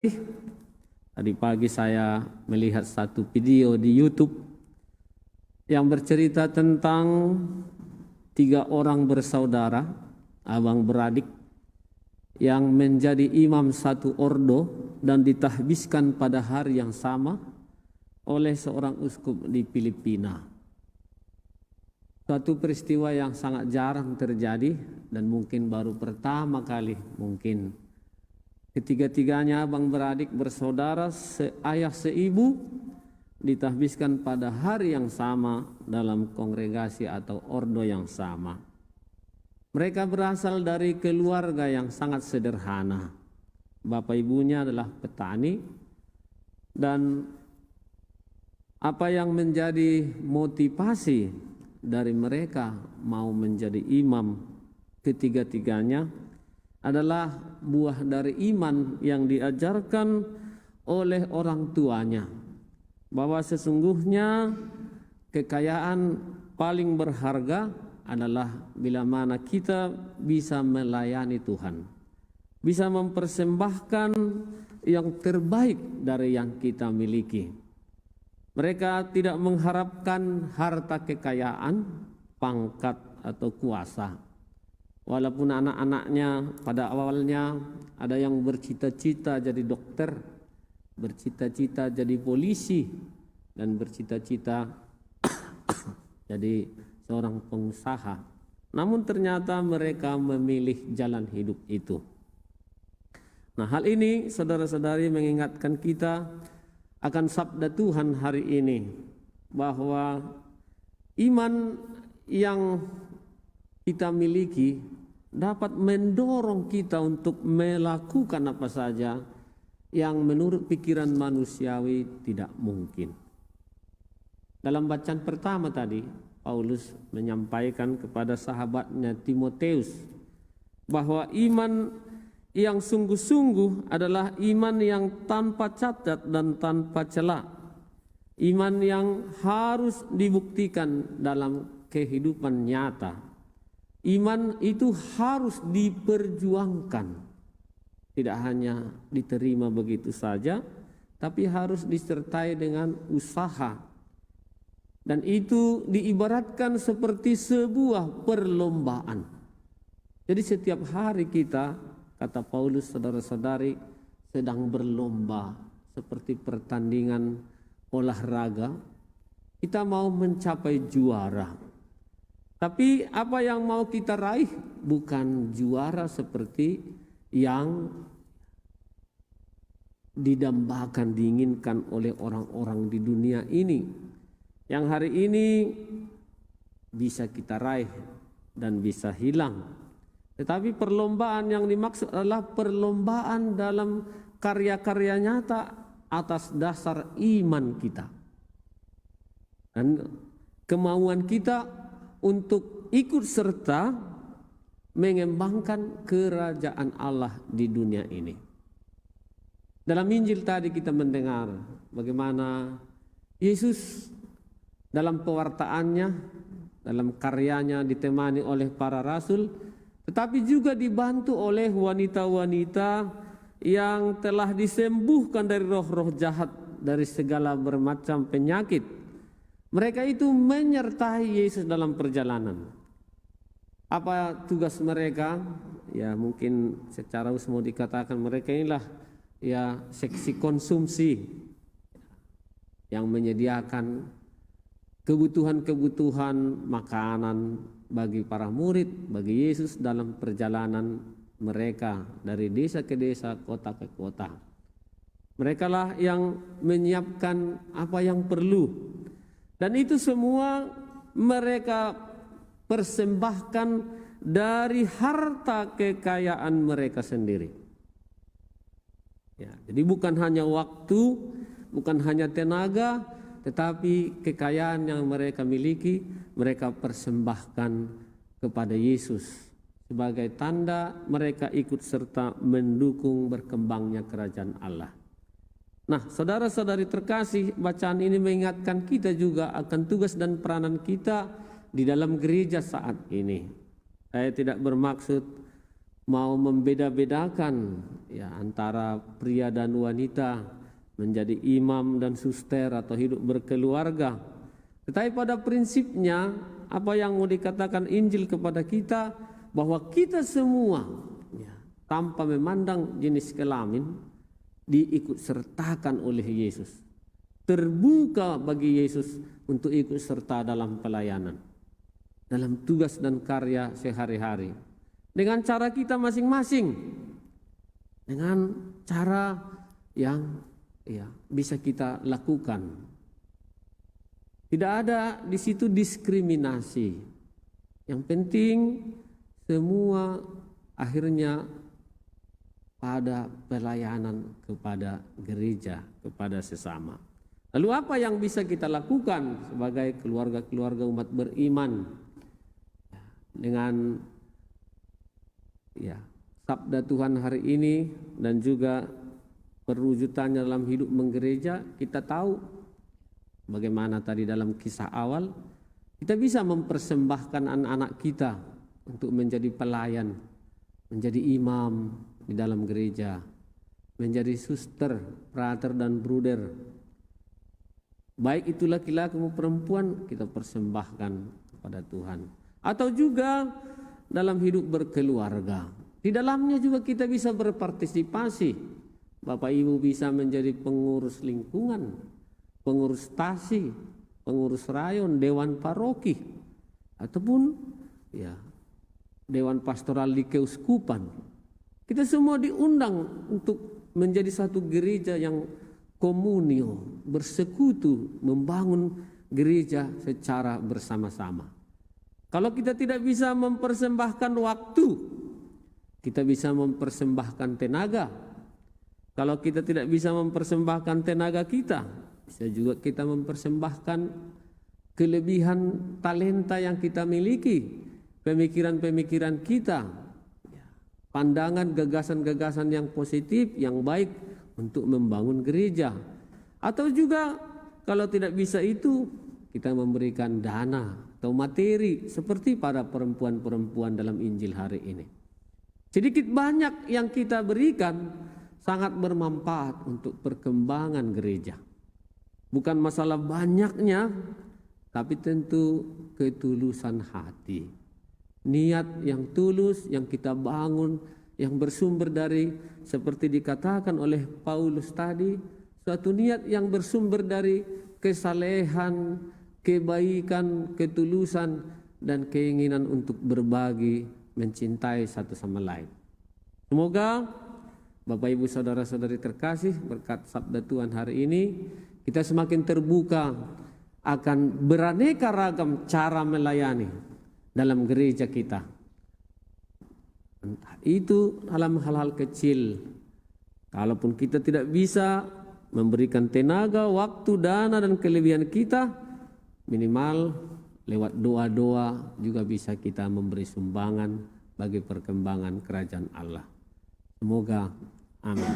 Tadi pagi saya melihat satu video di YouTube yang bercerita tentang 3 orang bersaudara, abang beradik, yang menjadi imam satu ordo dan ditahbiskan pada hari yang sama oleh seorang uskup di Filipina. Suatu peristiwa yang sangat jarang terjadi dan mungkin baru pertama kali mungkin. Ketiga-tiganya abang beradik bersaudara, seayah seibu, ditahbiskan pada hari yang sama dalam kongregasi atau ordo yang sama. Mereka berasal dari keluarga yang sangat sederhana. Bapak ibunya adalah petani, dan apa yang menjadi motivasi dari mereka mau menjadi imam ketiga-tiganya adalah buah dari iman yang diajarkan oleh orang tuanya, bahwa sesungguhnya kekayaan paling berharga adalah bila mana kita bisa melayani Tuhan, bisa mempersembahkan yang terbaik dari yang kita miliki. Mereka tidak mengharapkan harta kekayaan, pangkat atau kuasa. Walaupun anak-anaknya pada awalnya ada yang bercita-cita jadi dokter, bercita-cita jadi polisi, dan bercita-cita jadi seorang pengusaha. Namun ternyata mereka memilih jalan hidup itu. Nah, hal ini saudara-saudari mengingatkan kita akan sabda Tuhan hari ini, bahwa iman yang kita miliki dapat mendorong kita untuk melakukan apa saja yang menurut pikiran manusiawi tidak mungkin. Dalam bacaan pertama tadi, Paulus menyampaikan kepada sahabatnya Timoteus bahwa iman yang sungguh-sungguh adalah iman yang tanpa cacat dan tanpa celah. Iman yang harus dibuktikan dalam kehidupan nyata. Iman itu harus diperjuangkan. Tidak hanya diterima begitu saja, tapi harus disertai dengan usaha. Dan itu diibaratkan seperti sebuah perlombaan. Jadi setiap hari kita, kata Paulus, saudara-saudari, sedang berlomba seperti pertandingan olahraga. Kita mau mencapai juara. Tapi apa yang mau kita raih bukan juara seperti yang didambakan, diinginkan oleh orang-orang di dunia ini, yang hari ini bisa kita raih dan bisa hilang. Tetapi perlombaan yang dimaksud adalah perlombaan dalam karya-karya nyata atas dasar iman kita dan kemauan kita untuk ikut serta mengembangkan kerajaan Allah di dunia ini. Dalam Injil tadi kita mendengar bagaimana Yesus dalam pewartaannya, dalam karyanya ditemani oleh para rasul, tetapi juga dibantu oleh wanita-wanita yang telah disembuhkan dari roh-roh jahat, dari segala bermacam penyakit. Mereka itu menyertai Yesus dalam perjalanan. Apa tugas mereka? Ya mungkin secara umum dikatakan mereka inilah ya seksi konsumsi yang menyediakan kebutuhan-kebutuhan makanan bagi para murid, bagi Yesus dalam perjalanan mereka dari desa ke desa, kota ke kota. Mereka lah yang menyiapkan apa yang perlu. Dan itu semua mereka persembahkan dari harta kekayaan mereka sendiri. Ya, jadi bukan hanya waktu, bukan hanya tenaga, tetapi kekayaan yang mereka miliki, mereka persembahkan kepada Yesus sebagai tanda mereka ikut serta mendukung berkembangnya kerajaan Allah. Nah, saudara-saudari terkasih, bacaan ini mengingatkan kita juga akan tugas dan peranan kita di dalam gereja saat ini. Saya tidak bermaksud mau membeda-bedakan ya antara pria dan wanita, menjadi imam dan suster atau hidup berkeluarga. Tetapi pada prinsipnya apa yang mau dikatakan Injil kepada kita, bahwa kita semua ya, tanpa memandang jenis kelamin diikut sertakan oleh Yesus. Terbuka bagi Yesus untuk ikut serta dalam pelayanan, dalam tugas dan karya sehari-hari. Dengan cara kita masing-masing, dengan cara yang ya, bisa kita lakukan. Tidak ada di situ diskriminasi. Yang penting semua akhirnya pada pelayanan kepada gereja, kepada sesama. Lalu apa yang bisa kita lakukan sebagai keluarga-keluarga umat beriman dengan ya sabda Tuhan hari ini dan juga perwujudannya dalam hidup menggereja? Kita tahu bagaimana tadi dalam kisah awal kita bisa mempersembahkan anak-anak kita untuk menjadi pelayan, menjadi imam di dalam gereja, menjadi suster, frater dan bruder. Baik itu laki-laki maupun perempuan, kita persembahkan kepada Tuhan. Atau juga dalam hidup berkeluarga. Di dalamnya juga kita bisa berpartisipasi. Bapak Ibu bisa menjadi pengurus lingkungan, pengurus stasi, pengurus rayon, dewan paroki, ataupun ya dewan pastoral di keuskupan. Kita semua diundang untuk menjadi satu gereja yang komunio, bersekutu, membangun gereja secara bersama-sama. Kalau kita tidak bisa mempersembahkan waktu, kita bisa mempersembahkan tenaga. Kalau kita tidak bisa mempersembahkan tenaga kita, bisa juga kita mempersembahkan kelebihan talenta yang kita miliki, pemikiran-pemikiran kita, pandangan, gagasan-gagasan yang positif, yang baik untuk membangun gereja. Atau juga kalau tidak bisa itu, kita memberikan dana atau materi seperti para perempuan-perempuan dalam Injil hari ini. Sedikit banyak yang kita berikan sangat bermanfaat untuk perkembangan gereja. Bukan masalah banyaknya, tapi tentu ketulusan hati. Niat yang tulus yang kita bangun, yang bersumber dari seperti dikatakan oleh Paulus tadi, suatu niat yang bersumber dari kesalehan, kebaikan, ketulusan, dan keinginan untuk berbagi, mencintai satu sama lain. Semoga Bapak Ibu Saudara-saudari terkasih, berkat sabda Tuhan hari ini, kita semakin terbuka akan beraneka ragam cara melayani dalam gereja kita. Entah itu dalam hal-hal kecil. Kalaupun kita tidak bisa memberikan tenaga, waktu, dana, dan kelebihan kita, minimal lewat doa-doa juga bisa kita memberi sumbangan bagi perkembangan kerajaan Allah. Semoga amin.